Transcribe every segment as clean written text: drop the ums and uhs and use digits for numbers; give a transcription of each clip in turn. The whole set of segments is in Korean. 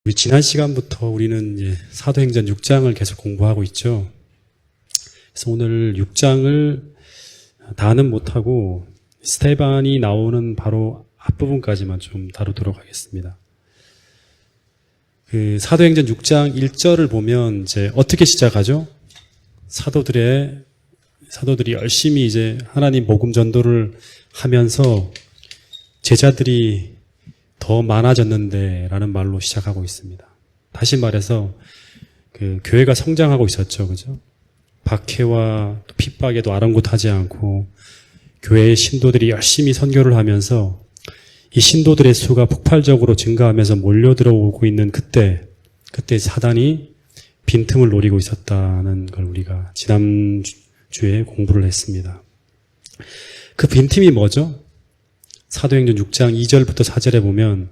우리 지난 시간부터 우리는 이제 사도행전 6장을 계속 공부하고 있죠. 그래서 오늘 6장을 다는 못하고 스테반이 나오는 바로 앞부분까지만 좀 다루도록 하겠습니다. 그 사도행전 6장 1절을 보면 이제 어떻게 시작하죠? 사도들이 열심히 이제 하나님 복음 전도를 하면서 제자들이 더 많아졌는데 라는 말로 시작하고 있습니다. 다시 말해서 그 교회가 성장하고 있었죠. 그죠? 박해와 또 핍박에도 아랑곳하지 않고 교회의 신도들이 열심히 선교를 하면서 이 신도들의 수가 폭발적으로 증가하면서 몰려 들어오고 있는 그때 사단이 빈틈을 노리고 있었다는 걸 우리가 지난주에 공부를 했습니다. 그 빈틈이 뭐죠? 사도행전 6장 2절부터 4절에 보면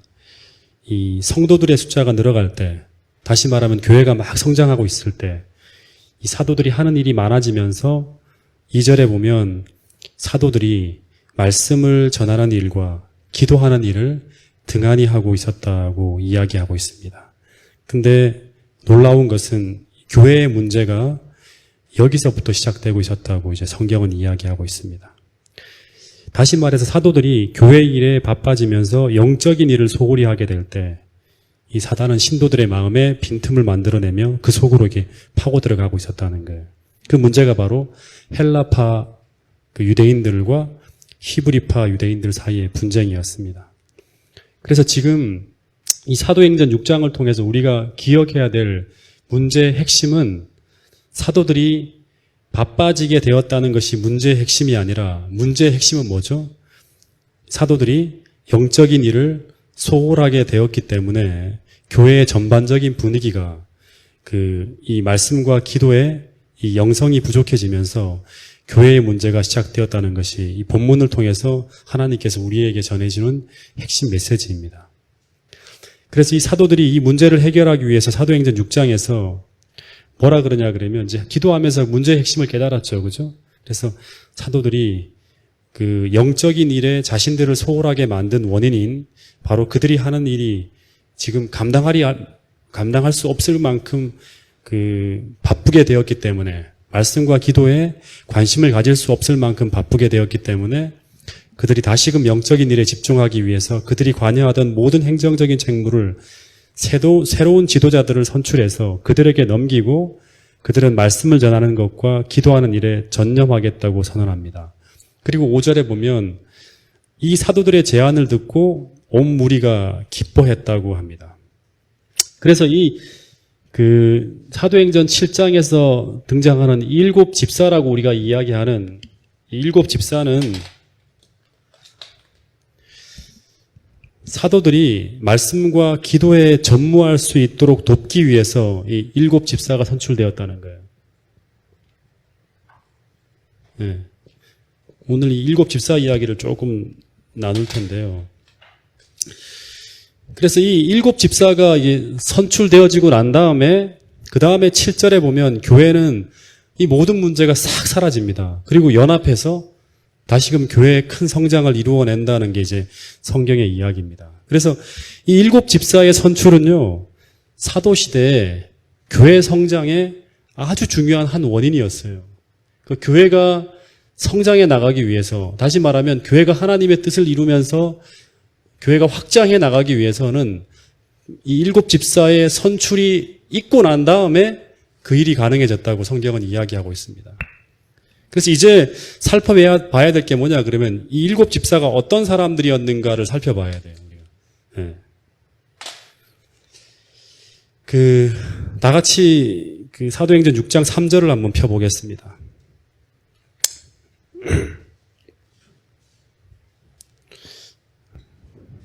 이 성도들의 숫자가 늘어갈 때, 다시 말하면 교회가 막 성장하고 있을 때 이 사도들이 하는 일이 많아지면서 2절에 보면 사도들이 말씀을 전하는 일과 기도하는 일을 등한히 하고 있었다고 이야기하고 있습니다. 근데 놀라운 것은 교회의 문제가 여기서부터 시작되고 있었다고 이제 성경은 이야기하고 있습니다. 다시 말해서 사도들이 교회 일에 바빠지면서 영적인 일을 소홀히 하게 될 때 이 사단은 신도들의 마음에 빈틈을 만들어내며 그 속으로 이렇게 파고 들어가고 있었다는 거예요. 그 문제가 바로 헬라파 그 유대인들과 히브리파 유대인들 사이의 분쟁이었습니다. 그래서 지금 이 사도행전 6장을 통해서 우리가 기억해야 될 문제의 핵심은 사도들이 바빠지게 되었다는 것이 문제의 핵심이 아니라 문제의 핵심은 뭐죠? 사도들이 영적인 일을 소홀하게 되었기 때문에 교회의 전반적인 분위기가 이 말씀과 기도의 이 영성이 부족해지면서 교회의 문제가 시작되었다는 것이 이 본문을 통해서 하나님께서 우리에게 전해주는 핵심 메시지입니다. 그래서 이 사도들이 이 문제를 해결하기 위해서 사도행전 6장에서 뭐라 그러냐 그러면 이제 기도하면서 문제의 핵심을 깨달았죠. 그죠? 그래서 사도들이 그 영적인 일에 자신들을 소홀하게 만든 원인인 바로 그들이 하는 일이 지금 감당할 수 없을 만큼 바쁘게 되었기 때문에 말씀과 기도에 관심을 가질 수 없을 만큼 바쁘게 되었기 때문에 그들이 다시금 영적인 일에 집중하기 위해서 그들이 관여하던 모든 행정적인 책무를 새로운 지도자들을 선출해서 그들에게 넘기고 그들은 말씀을 전하는 것과 기도하는 일에 전념하겠다고 선언합니다. 그리고 5절에 보면 이 사도들의 제안을 듣고 온 무리가 기뻐했다고 합니다. 그래서 사도행전 7장에서 등장하는 일곱 집사라고 우리가 이야기하는 이 일곱 집사는 사도들이 말씀과 기도에 전무할 수 있도록 돕기 위해서 이 일곱 집사가 선출되었다는 거예요. 네. 오늘 이 일곱 집사 이야기를 조금 나눌 텐데요. 그래서 이 일곱 집사가 선출되어지고 난 다음에 그 다음에 7절에 보면 교회는 이 모든 문제가 싹 사라집니다. 그리고 연합해서 다시금 교회의 큰 성장을 이루어낸다는 게 이제 성경의 이야기입니다. 그래서 이 일곱 집사의 선출은요, 사도시대에 교회 성장의 아주 중요한 한 원인이었어요. 그 교회가 성장해 나가기 위해서, 다시 말하면 교회가 하나님의 뜻을 이루면서 교회가 확장해 나가기 위해서는 이 일곱 집사의 선출이 있고 난 다음에 그 일이 가능해졌다고 성경은 이야기하고 있습니다. 그래서 이제 살펴봐야 될 게 뭐냐 그러면 이 일곱 집사가 어떤 사람들이었는가를 살펴봐야 돼요. 네. 다 같이 사도행전 6장 3절을 한번 펴보겠습니다.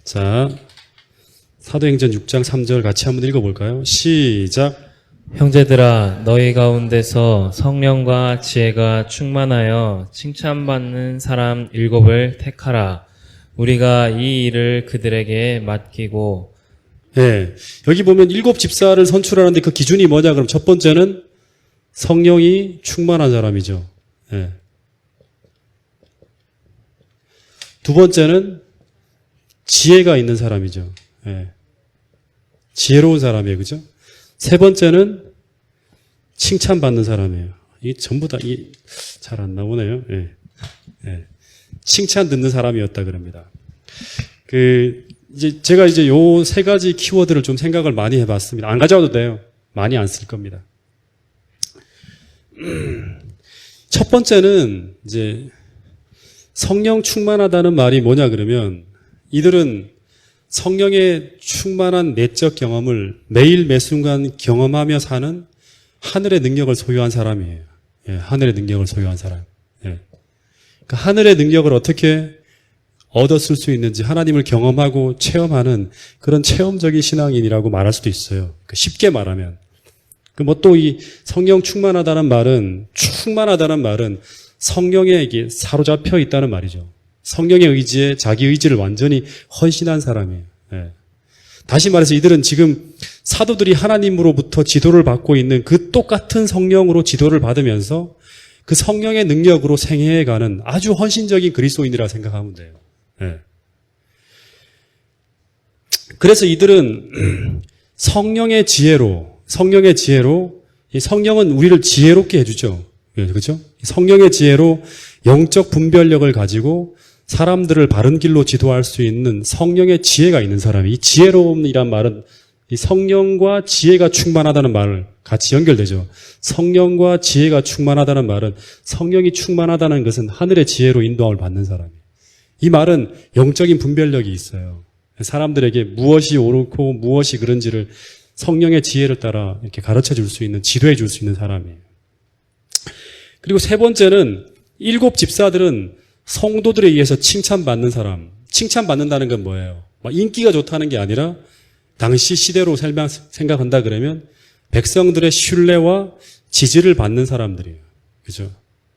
자, 사도행전 6장 3절 같이 한번 읽어볼까요? 시작. 형제들아, 너희 가운데서 성령과 지혜가 충만하여 칭찬받는 사람 7을 택하라. 우리가 이 일을 그들에게 맡기고. 네, 여기 보면 일곱 집사를 선출하는데 그 기준이 뭐냐 그럼 첫 번째는 성령이 충만한 사람이죠. 네. 두 번째는 지혜가 있는 사람이죠. 네. 지혜로운 사람이에요. 그죠? 세 번째는 칭찬받는 사람이에요. 이게 전부 다, 잘 안 나오네요. 예. 예. 칭찬 듣는 사람이었다 그럽니다. 제가 이제 요 세 가지 키워드를 좀 생각을 많이 해봤습니다. 안 가져와도 돼요. 많이 안 쓸 겁니다. 첫 번째는 이제 성령 충만하다는 말이 뭐냐 그러면 이들은 성령의 충만한 내적 경험을 매일 매순간 경험하며 사는 하늘의 능력을 소유한 사람이에요. 예, 하늘의 능력을 소유한 사람. 예. 그 하늘의 능력을 어떻게 얻었을 수 있는지 하나님을 경험하고 체험하는 그런 체험적인 신앙인이라고 말할 수도 있어요. 쉽게 말하면. 뭐 또 이 성령 충만하다는 말은 성령에게 사로잡혀 있다는 말이죠. 성령의 의지에 자기 의지를 완전히 헌신한 사람이에요. 예. 다시 말해서 이들은 지금 사도들이 하나님으로부터 지도를 받고 있는 그 똑같은 성령으로 지도를 받으면서 그 성령의 능력으로 생애해가는 아주 헌신적인 그리스도인이라 생각하면 돼요. 예. 그래서 이들은 성령의 지혜로 이 성령은 우리를 지혜롭게 해주죠. 그렇죠? 성령의 지혜로 영적 분별력을 가지고 사람들을 바른 길로 지도할 수 있는 성령의 지혜가 있는 사람이, 이 지혜로움이란 말은 이 성령과 지혜가 충만하다는 말을 같이 연결되죠. 성령과 지혜가 충만하다는 말은 성령이 충만하다는 것은 하늘의 지혜로 인도함을 받는 사람이에요. 이 말은 영적인 분별력이 있어요. 사람들에게 무엇이 옳고 무엇이 그런지를 성령의 지혜를 따라 이렇게 가르쳐 줄 수 있는, 지도해 줄 수 있는 사람이에요. 그리고 세 번째는 일곱 집사들은 성도들에 의해서 칭찬받는 사람. 칭찬받는다는 건 뭐예요? 인기가 좋다는 게 아니라 당시 시대로 생각한다 그러면 백성들의 신뢰와 지지를 받는 사람들이에요. 그죠?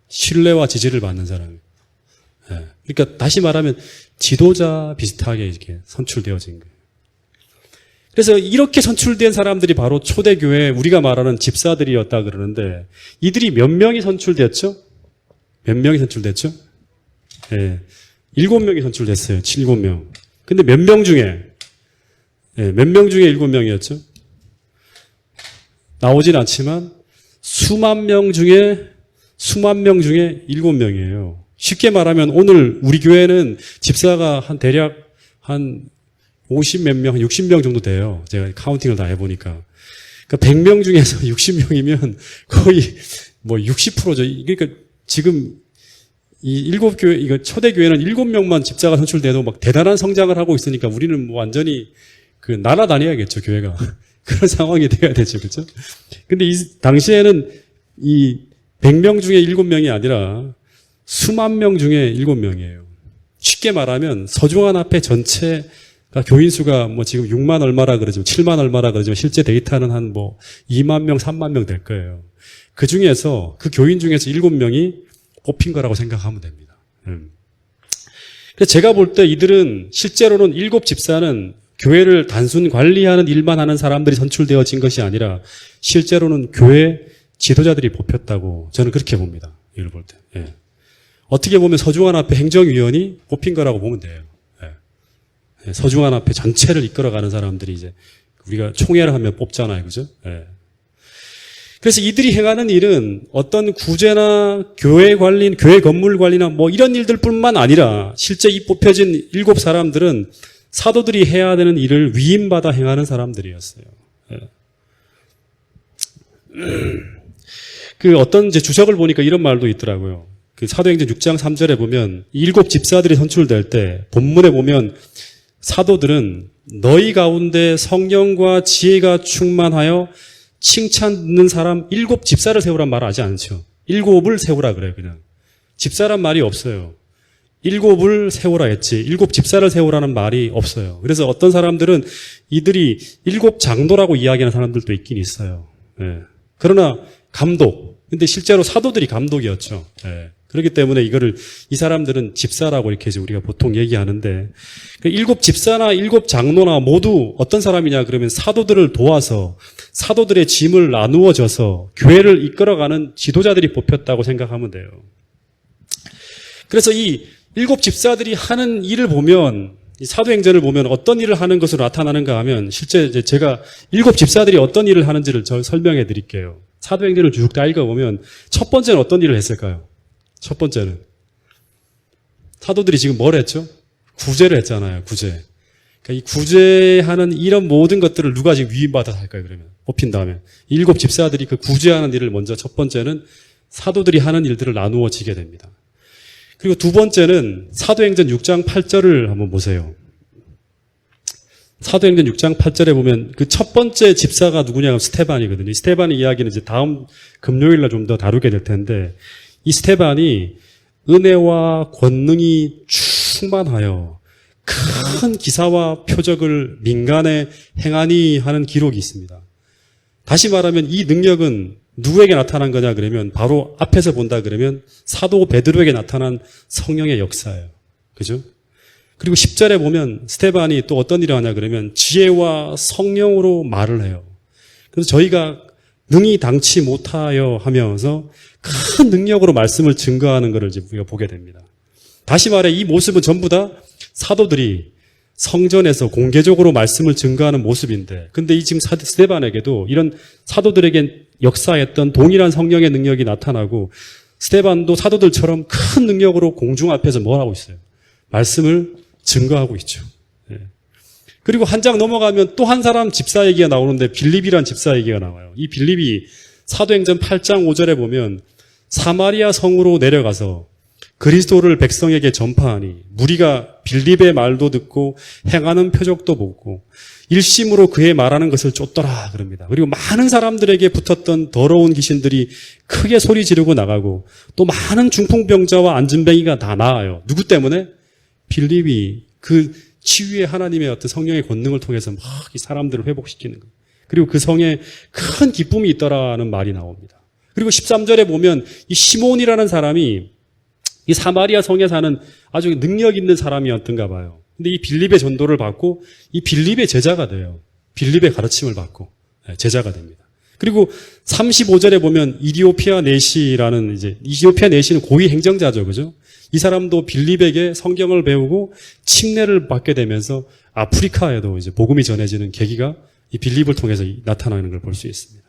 신뢰와 지지를 받는 사람이에요. 예. 그러니까 다시 말하면 지도자 비슷하게 이렇게 선출되어진 거예요. 그래서 이렇게 선출된 사람들이 바로 초대교회 우리가 말하는 집사들이었다 그러는데 이들이 몇 명이 선출됐죠? 몇 명이 선출됐죠? 예. 7명이 선출됐어요. 7명. 근데 몇 명 중에 몇 명 중에 7명이었죠? 나오진 않지만 수만 명 중에 7명이에요. 쉽게 말하면 오늘 우리 교회는 집사가 대략 한 50몇 명, 60명 정도 돼요. 제가 카운팅을 다 해보니까. 그러니까 100명 중에서 60명이면 거의 60%죠. 그러니까 지금 이 이거 초대교회는 7명만 집사가 선출돼도 막 대단한 성장을 하고 있으니까 우리는 완전히 날아다녀야겠죠, 교회가. 그런 상황이 돼야 되죠, 그렇죠? 근데 이 당시에는 이 100명 중에 7명이 아니라 수만 명 중에 7명이에요. 쉽게 말하면 서중한 앞에 전체가 교인 수가 지금 6만 얼마라 그러지만 7만 얼마라 그러지만 실제 데이터는 한 2만 명, 3만 명 될 거예요. 그 중에서 그 교인 중에서 7명이 뽑힌 거라고 생각하면 됩니다. 그래서 제가 볼 때 이들은 실제로는 7집사는 교회를 단순 관리하는 일만 하는 사람들이 선출되어진 것이 아니라 실제로는 교회 지도자들이 뽑혔다고 저는 그렇게 봅니다. 이걸 볼 때. 예. 어떻게 보면 서중환 앞에 행정위원이 뽑힌 거라고 보면 돼요. 예. 서중환 앞에 전체를 이끌어가는 사람들이 이제 우리가 총회를 하면 뽑잖아요. 그죠? 예. 그래서 이들이 행하는 일은 어떤 구제나 교회 관리, 교회 건물 관리나 이런 일들뿐만 아니라 실제 이 뽑혀진 7사람들은 사도들이 해야 되는 일을 위임받아 행하는 사람들이었어요. 어떤 이제 주석을 보니까 이런 말도 있더라고요. 사도행전 6장 3절에 보면 7집사들이 선출될 때 본문에 보면 사도들은 너희 가운데 성령과 지혜가 충만하여 칭찬 듣는 사람 7집사를 세우란 말을 하지 않죠. 7을 세우라 그래요, 그냥. 집사란 말이 없어요. 7을 세우라 했지 7집사를 세우라는 말이 없어요. 그래서 어떤 사람들은 이들이 7장로라고 이야기하는 사람들도 있긴 있어요. 예. 그러나 감독. 근데 실제로 사도들이 감독이었죠. 예. 그렇기 때문에 이 사람들은 집사라고 이렇게 우리가 보통 얘기하는데 7집사나 7장로나 모두 어떤 사람이냐 그러면 사도들을 도와서 사도들의 짐을 나누어 줘서 교회를 이끌어가는 지도자들이 뽑혔다고 생각하면 돼요. 그래서 이 7집사들이 하는 일을 보면 이 사도행전을 보면 어떤 일을 하는 것으로 나타나는가 하면 실제 이제 제가 7 집사들이 어떤 일을 하는지를 설명해 드릴게요. 사도행전을 쭉 다 읽어보면 첫 번째는 어떤 일을 했을까요? 첫 번째는 사도들이 지금 뭘 했죠? 구제를 했잖아요. 구제. 그러니까 이 구제하는 이런 모든 것들을 누가 지금 위임받아서 할까요? 그러면 뽑힌다면 7 집사들이 그 구제하는 일을 먼저 첫 번째는 사도들이 하는 일들을 나누어지게 됩니다. 그리고 두 번째는 사도행전 6장 8절을 한번 보세요. 사도행전 6장 8절에 보면 그 첫 번째 집사가 누구냐면 스테반이거든요. 이 스테반의 이야기는 이제 다음 금요일날 좀 더 다루게 될 텐데 이 스테반이 은혜와 권능이 충만하여 큰 기사와 표적을 민간에 행하니 하는 기록이 있습니다. 다시 말하면 이 능력은 누구에게 나타난 거냐 그러면 바로 앞에서 본다 그러면 사도 베드로에게 나타난 성령의 역사예요. 그죠? 그리고 10절에 보면 스테반이 또 어떤 일을 하냐 그러면 지혜와 성령으로 말을 해요. 그래서 저희가 능히 당치 못하여 하면서 큰 능력으로 말씀을 증거하는 것을 우리가 보게 됩니다. 다시 말해 이 모습은 전부 다 사도들이 성전에서 공개적으로 말씀을 증거하는 모습인데 근데 이 지금 스테반에게도 이런 사도들에게 역사했던 동일한 성령의 능력이 나타나고 스테반도 사도들처럼 큰 능력으로 공중 앞에서 뭘 하고 있어요? 말씀을 증거하고 있죠. 그리고 한 장 넘어가면 또 한 사람 집사 얘기가 나오는데 빌립이란 집사 얘기가 나와요. 이 빌립이 사도행전 8장 5절에 보면 사마리아 성으로 내려가서 그리스도를 백성에게 전파하니 무리가 빌립의 말도 듣고 행하는 표적도 보고 일심으로 그의 말하는 것을 쫓더라 그럽니다. 그리고 많은 사람들에게 붙었던 더러운 귀신들이 크게 소리 지르고 나가고 또 많은 중풍병자와 안진뱅이가 다 나아요. 누구 때문에? 빌립이 그 치유의 하나님의 어떤 성령의 권능을 통해서 막 이 사람들을 회복시키는 거예요. 그리고 그 성에 큰 기쁨이 있더라는 말이 나옵니다. 그리고 13절에 보면 이 시몬이라는 사람이 이 사마리아 성에 사는 아주 능력 있는 사람이었던가 봐요. 근데 이 빌립의 전도를 받고 이 빌립의 제자가 돼요. 빌립의 가르침을 받고 제자가 됩니다. 그리고 35절에 보면 이디오피아 네시라는 이디오피아 네시는 고위 행정자죠. 그죠? 이 사람도 빌립에게 성경을 배우고 침례를 받게 되면서 아프리카에도 이제 복음이 전해지는 계기가 이 빌립을 통해서 나타나는 걸 볼 수 있습니다.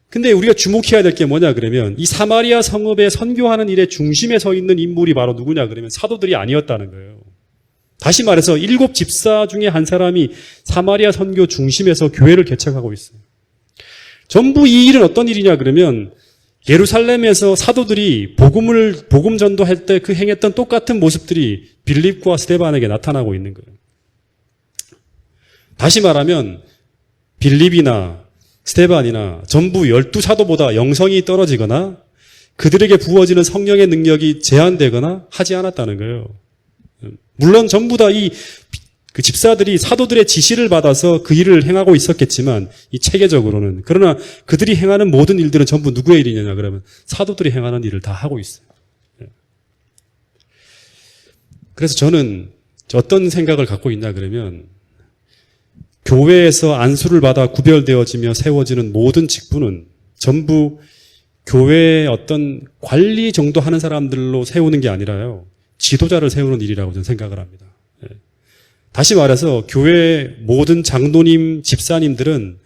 근데 우리가 주목해야 될 게 뭐냐 그러면 이 사마리아 성읍에 선교하는 일의 중심에 서 있는 인물이 바로 누구냐 그러면 사도들이 아니었다는 거예요. 다시 말해서 7 집사 중에 한 사람이 사마리아 선교 중심에서 교회를 개척하고 있어요. 전부 이 일은 어떤 일이냐 그러면 예루살렘에서 사도들이 복음 전도할 때 그 행했던 똑같은 모습들이 빌립과 스데반에게 나타나고 있는 거예요. 다시 말하면 빌립이나 스데반이나 전부 12사도보다 영성이 떨어지거나 그들에게 부어지는 성령의 능력이 제한되거나 하지 않았다는 거예요. 물론 전부 다 그 집사들이 사도들의 지시를 받아서 그 일을 행하고 있었겠지만 이 체계적으로는 그러나 그들이 행하는 모든 일들은 전부 누구의 일이냐 그러면 사도들이 행하는 일을 다 하고 있어요. 그래서 저는 어떤 생각을 갖고 있냐 그러면 교회에서 안수를 받아 구별되어지며 세워지는 모든 직분은 전부 교회의 어떤 관리 정도 하는 사람들로 세우는 게 아니라요. 지도자를 세우는 일이라고 저는 생각을 합니다. 다시 말해서 교회의 모든 장로님, 집사님들은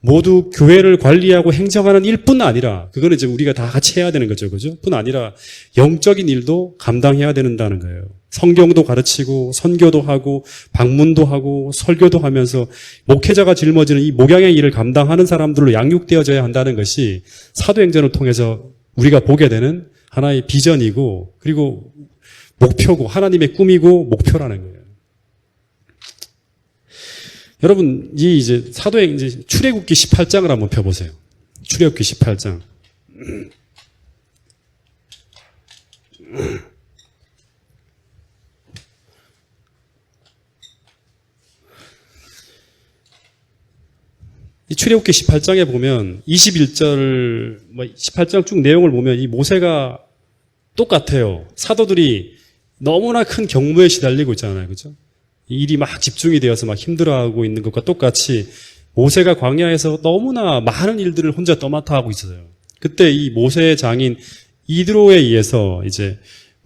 모두 교회를 관리하고 행정하는 일뿐 아니라 그거는 이제 우리가 다 같이 해야 되는 거죠. 그죠? 뿐 아니라 영적인 일도 감당해야 된다는 거예요. 성경도 가르치고 선교도 하고 방문도 하고 설교도 하면서 목회자가 짊어지는 이 목양의 일을 감당하는 사람들로 양육되어져야 한다는 것이 사도행전을 통해서 우리가 보게 되는 하나의 비전이고 그리고 목표고 하나님의 꿈이고 목표라는 거예요. 여러분, 이제 사도행전 출애굽기 18장을 한번 펴보세요. 출애굽기 18장. 이 출애굽기 18장에 보면 21절, 18장 쭉 내용을 보면 이 모세가 똑같아요. 사도들이 너무나 큰 경무에 시달리고 있잖아요. 그죠? 일이 막 집중이 되어서 막 힘들어하고 있는 것과 똑같이 모세가 광야에서 너무나 많은 일들을 혼자 떠맡아 하고 있어요. 그때 이 모세의 장인 이드로에 의해서 이제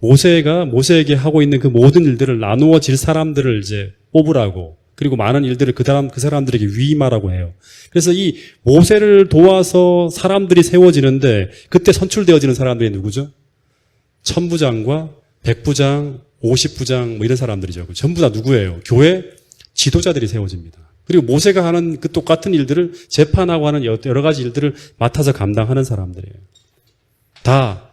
모세에게 하고 있는 그 모든 일들을 나누어질 사람들을 이제 뽑으라고, 그리고 많은 일들을 그 사람들에게 위임하라고 해요. 그래서 이 모세를 도와서 사람들이 세워지는데 그때 선출되어지는 사람들이 누구죠? 천부장과 백부장, 50부장 뭐 이런 사람들이죠. 전부 다 누구예요? 교회 지도자들이 세워집니다. 그리고 모세가 하는 그 똑같은 일들을 재판하고 하는 여러 가지 일들을 맡아서 감당하는 사람들이에요. 다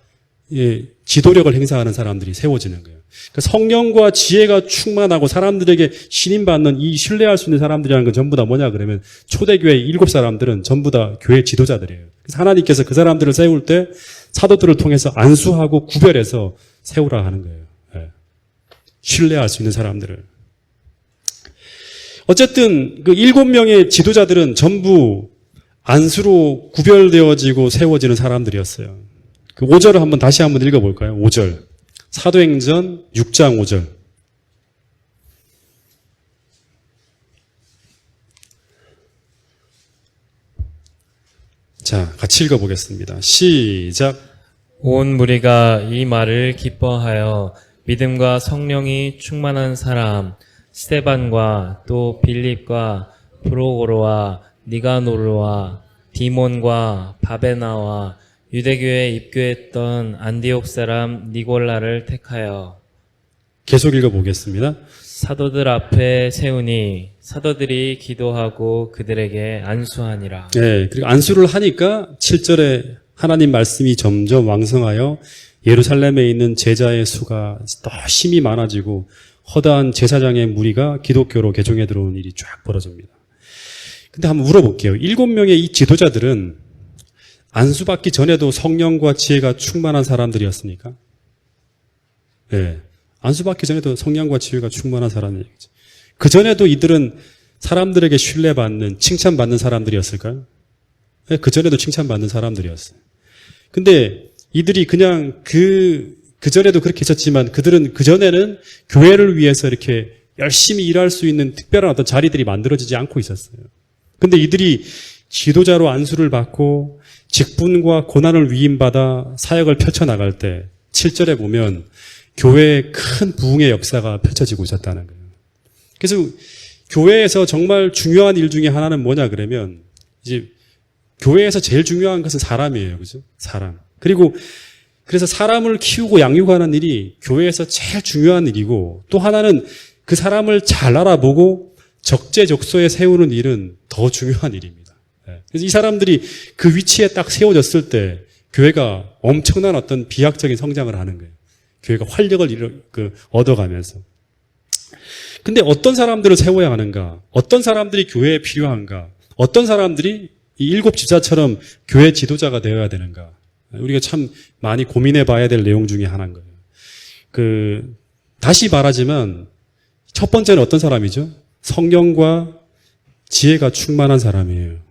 지도력을 행사하는 사람들이 세워지는 거예요. 그러니까 성령과 지혜가 충만하고 사람들에게 신임받는 이 신뢰할 수 있는 사람들이라는 건 전부 다 뭐냐 그러면 초대교회 7사람들은 전부 다 교회 지도자들이에요. 그래서 하나님께서 그 사람들을 세울 때 사도들을 통해서 안수하고 구별해서 세우라 하는 거예요. 신뢰할 수 있는 사람들을. 어쨌든 그 7명의 지도자들은 전부 안수로 구별되어지고 세워지는 사람들이었어요. 그 5절을 다시 한번 읽어볼까요? 5절. 사도행전 6장 5절. 자, 같이 읽어보겠습니다. 시작. 온 무리가 이 말을 기뻐하여 믿음과 성령이 충만한 사람 스데반과 또 빌립과 브로고로와 니가노르와 디몬과 바베나와 유대교에 입교했던 안디옥 사람 니골라를 택하여 계속 읽어보겠습니다. 사도들 앞에 세우니 사도들이 기도하고 그들에게 안수하니라. 네, 그리고 안수를 하니까 7절에 하나님 말씀이 점점 왕성하여 예루살렘에 있는 제자의 수가 더 힘이 많아지고 허다한 제사장의 무리가 기독교로 개종해 들어오는 일이 쫙 벌어집니다. 근데 한번 물어볼게요. 7명의 이 지도자들은 안수받기 전에도 성령과 지혜가 충만한 사람들이었습니까? 네. 안수받기 전에도 성령과 지혜가 충만한 사람이었죠. 그 전에도 이들은 사람들에게 신뢰받는, 칭찬받는 사람들이었을까요? 네, 그 전에도 칭찬받는 사람들이었어요. 근데 이들이 그냥 그 전에도 그렇게 했었지만 그들은 그 전에는 교회를 위해서 이렇게 열심히 일할 수 있는 특별한 어떤 자리들이 만들어지지 않고 있었어요. 근데 이들이 지도자로 안수를 받고 직분과 고난을 위임받아 사역을 펼쳐나갈 때 7절에 보면 교회의 큰 부흥의 역사가 펼쳐지고 있었다는 거예요. 그래서 교회에서 정말 중요한 일 중에 하나는 뭐냐 그러면 이제 교회에서 제일 중요한 것은 사람이에요. 그죠? 사람. 그리고 그래서 사람을 키우고 양육하는 일이 교회에서 제일 중요한 일이고 또 하나는 그 사람을 잘 알아보고 적재적소에 세우는 일은 더 중요한 일입니다. 그래서 이 사람들이 그 위치에 딱 세워졌을 때 교회가 엄청난 어떤 비약적인 성장을 하는 거예요. 교회가 활력을 얻어가면서. 근데 어떤 사람들을 세워야 하는가? 어떤 사람들이 교회에 필요한가? 어떤 사람들이 이 7 집사처럼 교회 지도자가 되어야 되는가? 우리가 참 많이 고민해 봐야 될 내용 중에 하나인 거예요. 다시 말하지만 첫 번째는 어떤 사람이죠? 성령과 지혜가 충만한 사람이에요.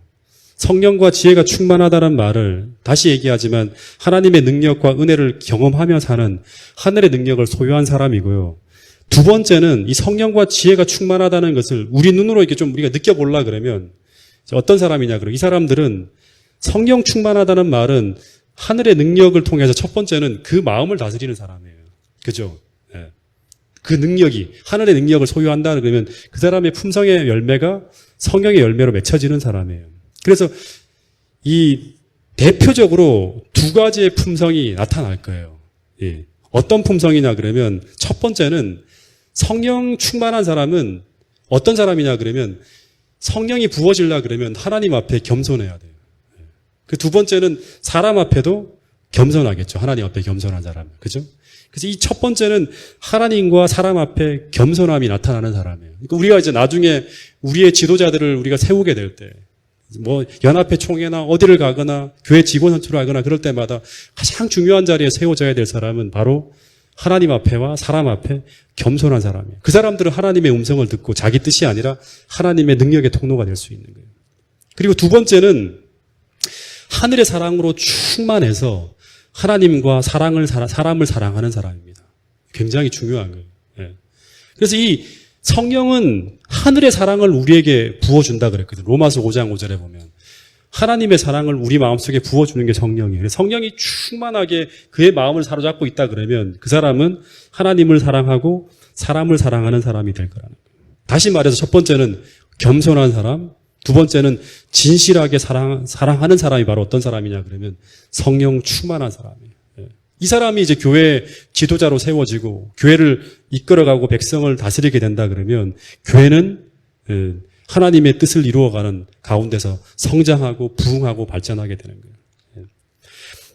성령과 지혜가 충만하다는 말을 다시 얘기하지만 하나님의 능력과 은혜를 경험하며 사는 하늘의 능력을 소유한 사람이고요. 두 번째는 이 성령과 지혜가 충만하다는 것을 우리 눈으로 이렇게 좀 우리가 느껴보려 그러면 어떤 사람이냐 그러면 이 사람들은 성령 충만하다는 말은 하늘의 능력을 통해서 첫 번째는 그 마음을 다스리는 사람이에요. 그죠? 네. 그 능력이 하늘의 능력을 소유한다 그러면 그 사람의 품성의 열매가 성령의 열매로 맺혀지는 사람이에요. 그래서 이 대표적으로 두 가지의 품성이 나타날 거예요. 예. 어떤 품성이냐 그러면 첫 번째는 성령 충만한 사람은 어떤 사람이냐 그러면 성령이 부어질라 그러면 하나님 앞에 겸손해야 돼요. 그 두 번째는 사람 앞에도 겸손하겠죠. 하나님 앞에 겸손한 사람. 그죠? 그래서 이 첫 번째는 하나님과 사람 앞에 겸손함이 나타나는 사람이에요. 그러니까 우리가 이제 나중에 우리의 지도자들을 우리가 세우게 될 때, 연합회 총회나 어디를 가거나 교회 직원 선출을 하거나 그럴 때마다 가장 중요한 자리에 세워져야 될 사람은 바로 하나님 앞에와 사람 앞에 겸손한 사람이에요. 그 사람들은 하나님의 음성을 듣고 자기 뜻이 아니라 하나님의 능력의 통로가 될 수 있는 거예요. 그리고 두 번째는 하늘의 사랑으로 충만해서 하나님과 사람을 사랑하는 사람입니다. 굉장히 중요한 거예요. 네. 그래서 이 성령은 하늘의 사랑을 우리에게 부어준다 그랬거든요. 로마서 5장 5절에 보면 하나님의 사랑을 우리 마음속에 부어주는 게 성령이에요. 성령이 충만하게 그의 마음을 사로잡고 있다 그러면 그 사람은 하나님을 사랑하고 사람을 사랑하는 사람이 될 거라는 거예요. 다시 말해서 첫 번째는 겸손한 사람, 두 번째는 진실하게 사랑하는 사람이 바로 어떤 사람이냐 그러면 성령 충만한 사람이에요. 이 사람이 이제 교회 지도자로 세워지고 교회를 이끌어가고 백성을 다스리게 된다 그러면 교회는 하나님의 뜻을 이루어가는 가운데서 성장하고 부흥하고 발전하게 되는 거예요.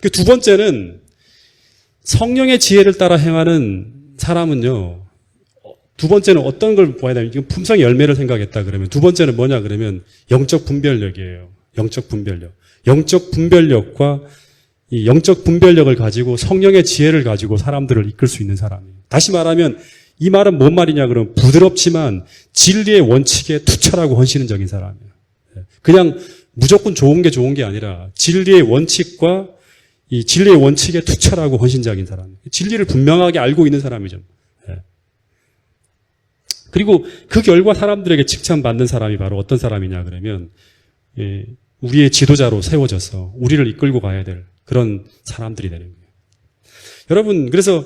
그 두 번째는 성령의 지혜를 따라 행하는 사람은요. 두 번째는 어떤 걸 보아야 되냐면 이건 품성의 열매를 생각했다 그러면 두 번째는 뭐냐 그러면 영적 분별력이에요. 영적 분별력. 영적 분별력과 이 영적 분별력을 가지고 성령의 지혜를 가지고 사람들을 이끌 수 있는 사람이에요. 다시 말하면 이 말은 뭔 말이냐 그러면 부드럽지만 진리의 원칙에 투철하고 헌신적인 사람이에요. 그냥 무조건 좋은 게 아니라 진리의 원칙과 이 진리의 원칙에 투철하고 헌신적인 사람이에요. 진리를 분명하게 알고 있는 사람이죠. 그리고 그 결과 사람들에게 칭찬받는 사람이 바로 어떤 사람이냐 그러면 우리의 지도자로 세워져서 우리를 이끌고 가야 될 그런 사람들이 되는 거예요. 여러분 그래서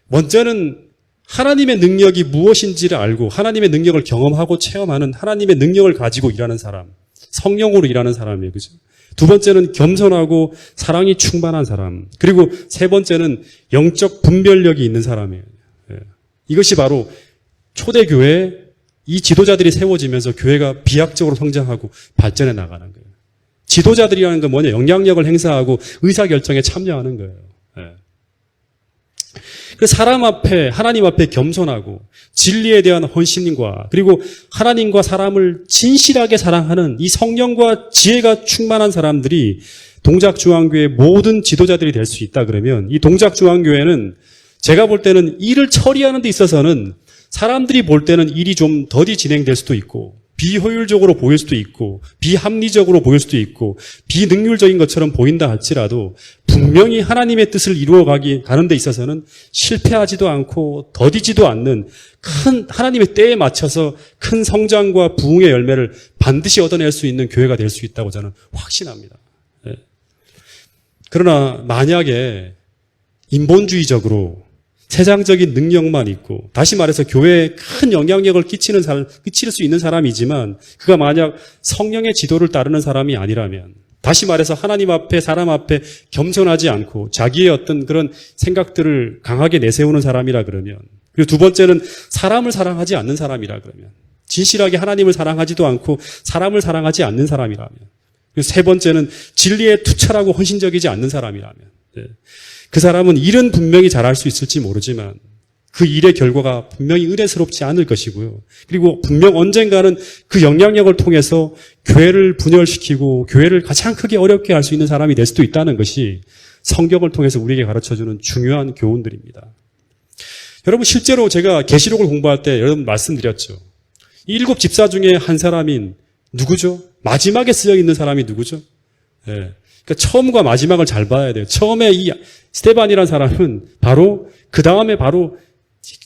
먼저는 하나님의 능력이 무엇인지를 알고 하나님의 능력을 경험하고 체험하는 하나님의 능력을 가지고 일하는 사람, 성령으로 일하는 사람이에요. 그죠? 두 번째는 겸손하고 사랑이 충만한 사람, 그리고 세 번째는 영적 분별력이 있는 사람이에요. 이것이 바로 초대교회 이 지도자들이 세워지면서 교회가 비약적으로 성장하고 발전해 나가는 거예요. 지도자들이라는 건 뭐냐? 영향력을 행사하고 의사결정에 참여하는 거예요. 그래서 사람 앞에, 하나님 앞에 겸손하고 진리에 대한 헌신과 그리고 하나님과 사람을 진실하게 사랑하는 이 성령과 지혜가 충만한 사람들이 동작중앙교회 모든 지도자들이 될 수 있다 그러면 이 동작중앙교회는 제가 볼 때는 일을 처리하는 데 있어서는 사람들이 볼 때는 일이 좀 더디 진행될 수도 있고 비효율적으로 보일 수도 있고 비합리적으로 보일 수도 있고 비능률적인 것처럼 보인다 할지라도 분명히 하나님의 뜻을 가는 데 있어서는 실패하지도 않고 더디지도 않는 큰 하나님의 때에 맞춰서 큰 성장과 부흥의 열매를 반드시 얻어낼 수 있는 교회가 될 수 있다고 저는 확신합니다. 그러나 만약에 인본주의적으로 세상적인 능력만 있고 다시 말해서 교회에 큰 영향력을 끼칠 수 있는 사람이지만 그가 만약 성령의 지도를 따르는 사람이 아니라면 다시 말해서 하나님 앞에 사람 앞에 겸손하지 않고 자기의 어떤 그런 생각들을 강하게 내세우는 사람이라 그러면 그리고 두 번째는 사람을 사랑하지 않는 사람이라 그러면 진실하게 하나님을 사랑하지도 않고 사람을 사랑하지 않는 사람이라면 그리고 세 번째는 진리에 투철하고 헌신적이지 않는 사람이라면 그 사람은 일은 분명히 잘할 수 있을지 모르지만 그 일의 결과가 분명히 의례스럽지 않을 것이고요. 그리고 분명 언젠가는 그 영향력을 통해서 교회를 분열시키고 교회를 가장 크게 어렵게 할 수 있는 사람이 될 수도 있다는 것이 성경을 통해서 우리에게 가르쳐주는 중요한 교훈들입니다. 여러분 실제로 제가 계시록을 공부할 때 여러분 말씀드렸죠. 이 7 집사 중에 한 사람인 누구죠? 마지막에 쓰여 있는 사람이 누구죠? 그러니까 처음과 마지막을 잘 봐야 돼요. 처음에 이 스테반이라는 사람은 바로 그 다음에 바로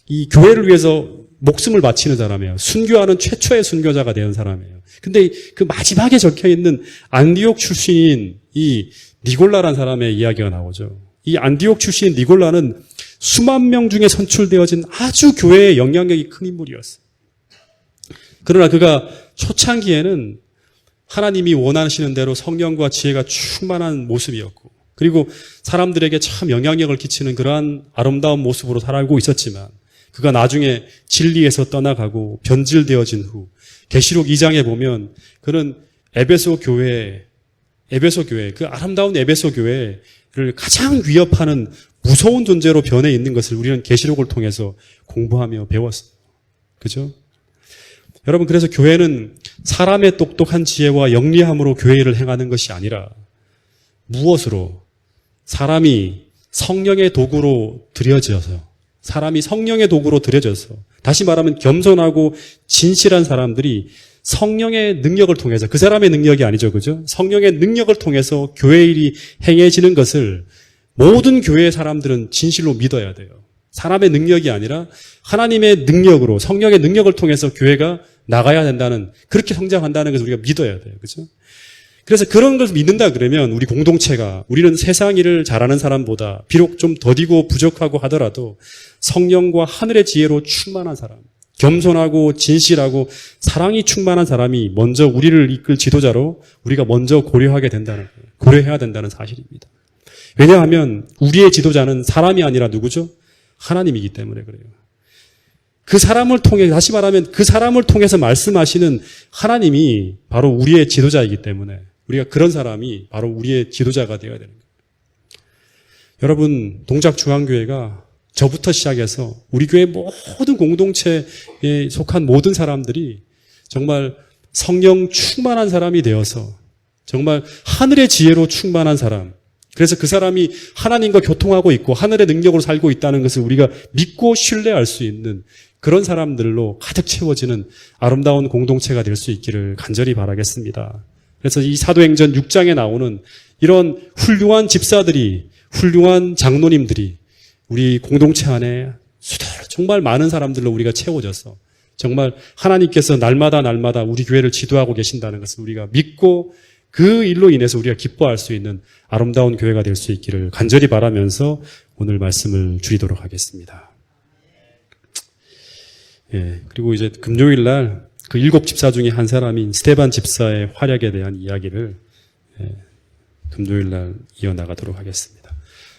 이 교회를 위해서 목숨을 바치는 사람이에요. 순교하는 최초의 순교자가 되는 사람이에요. 근데 그 마지막에 적혀 있는 안디옥 출신인 이 니골라라는 사람의 이야기가 나오죠. 이 안디옥 출신인 니골라는 수만 명 중에 선출되어진 아주 교회의 영향력이 큰 인물이었어요. 그러나 그가 초창기에는 하나님이 원하시는 대로 성령과 지혜가 충만한 모습이었고 그리고 사람들에게 참 영향력을 끼치는 그러한 아름다운 모습으로 살아가고 있었지만 그가 나중에 진리에서 떠나가고 변질되어진 후 계시록 2장에 보면 그는 에베소 교회 그 아름다운 에베소 교회를 가장 위협하는 무서운 존재로 변해 있는 것을 우리는 계시록을 통해서 공부하며 배웠어요. 그죠? 여러분 그래서 교회는 사람의 똑똑한 지혜와 영리함으로 교회를 행하는 것이 아니라 무엇으로? 사람이 성령의 도구로 들여져서 다시 말하면 겸손하고 진실한 사람들이 성령의 능력을 통해서 그 사람의 능력이 아니죠. 그죠? 성령의 능력을 통해서 교회 일이 행해지는 것을 모든 교회의 사람들은 진실로 믿어야 돼요. 사람의 능력이 아니라 하나님의 능력으로 성령의 능력을 통해서 교회가 나가야 된다는 그렇게 성장한다는 것을 우리가 믿어야 돼요. 그렇죠? 그래서 그런 걸 믿는다 그러면 우리 공동체가 우리는 세상 일을 잘하는 사람보다 비록 좀 더디고 부족하고 하더라도 성령과 하늘의 지혜로 충만한 사람, 겸손하고 진실하고 사랑이 충만한 사람이 먼저 우리를 이끌 지도자로 우리가 먼저 고려해야 된다는 사실입니다. 왜냐하면 우리의 지도자는 사람이 아니라 누구죠? 하나님이기 때문에 그래요. 그 사람을 통해, 다시 말하면 그 사람을 통해서 말씀하시는 하나님이 바로 우리의 지도자이기 때문에 우리가 그런 사람이 바로 우리의 지도자가 되어야 되는 거예요. 여러분, 동작중앙교회가 저부터 시작해서 우리 교회 모든 공동체에 속한 모든 사람들이 정말 성령 충만한 사람이 되어서 정말 하늘의 지혜로 충만한 사람, 그래서 그 사람이 하나님과 교통하고 있고 하늘의 능력으로 살고 있다는 것을 우리가 믿고 신뢰할 수 있는 그런 사람들로 가득 채워지는 아름다운 공동체가 될 수 있기를 간절히 바라겠습니다. 그래서 이 사도행전 6장에 나오는 이런 훌륭한 집사들이, 훌륭한 장로님들이 우리 공동체 안에 정말 많은 사람들로 우리가 채워져서 정말 하나님께서 날마다 우리 교회를 지도하고 계신다는 것을 우리가 믿고 그 일로 인해서 우리가 기뻐할 수 있는 아름다운 교회가 될 수 있기를 간절히 바라면서 오늘 말씀을 줄이도록 하겠습니다. 예, 그리고 이제 금요일 날 그 7 집사 중에 한 사람인 스데반 집사의 활약에 대한 이야기를 금요일 날 이어나가도록 하겠습니다.